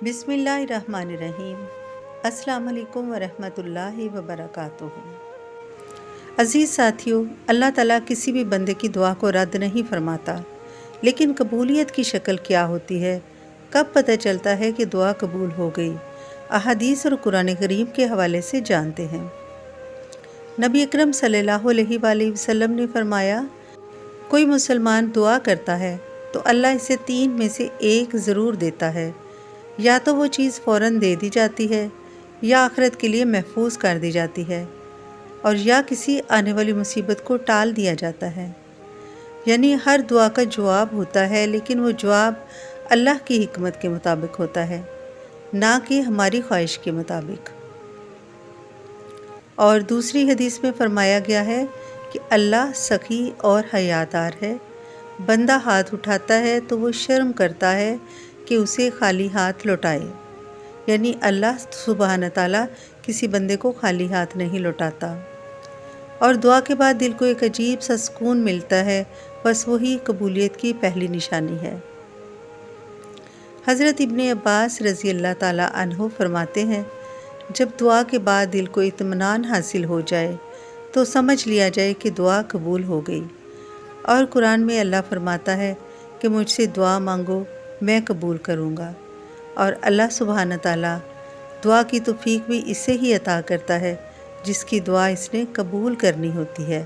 بسم اللہ الرحمن الرحیم۔ السلام علیکم ورحمۃ اللہ وبرکاتہ۔ عزیز ساتھیو، اللہ تعالیٰ کسی بھی بندے کی دعا کو رد نہیں فرماتا، لیکن قبولیت کی شکل کیا ہوتی ہے، کب پتہ چلتا ہے کہ دعا قبول ہو گئی، احادیث اور قرآن کریم کے حوالے سے جانتے ہیں۔ نبی اکرم صلی اللہ علیہ وآلہ وسلم نے فرمایا، کوئی مسلمان دعا کرتا ہے تو اللہ اسے 3 میں سے ایک ضرور دیتا ہے، یا تو وہ چیز فوراً دے دی جاتی ہے، یا آخرت کے لیے محفوظ کر دی جاتی ہے، اور یا کسی آنے والی مصیبت کو ٹال دیا جاتا ہے۔ یعنی ہر دعا کا جواب ہوتا ہے، لیکن وہ جواب اللہ کی حکمت کے مطابق ہوتا ہے، نہ کہ ہماری خواہش کے مطابق۔ اور دوسری حدیث میں فرمایا گیا ہے کہ اللہ سخی اور حیادار ہے، بندہ ہاتھ اٹھاتا ہے تو وہ شرم کرتا ہے کہ اسے خالی ہاتھ لوٹائے۔ یعنی اللہ سبحانہ تعالیٰ کسی بندے کو خالی ہاتھ نہیں لوٹاتا۔ اور دعا کے بعد دل کو ایک عجیب سا سکون ملتا ہے، بس وہی قبولیت کی پہلی نشانی ہے۔ حضرت ابن عباس رضی اللہ تعالیٰ عنہ فرماتے ہیں، جب دعا کے بعد دل کو اطمینان حاصل ہو جائے تو سمجھ لیا جائے کہ دعا قبول ہو گئی۔ اور قرآن میں اللہ فرماتا ہے کہ مجھ سے دعا مانگو میں قبول کروں گا، اور اللہ سبحانہ تعالیٰ دعا کی توفیق بھی اسے ہی عطا کرتا ہے جس کی دعا اس نے قبول کرنی ہوتی ہے۔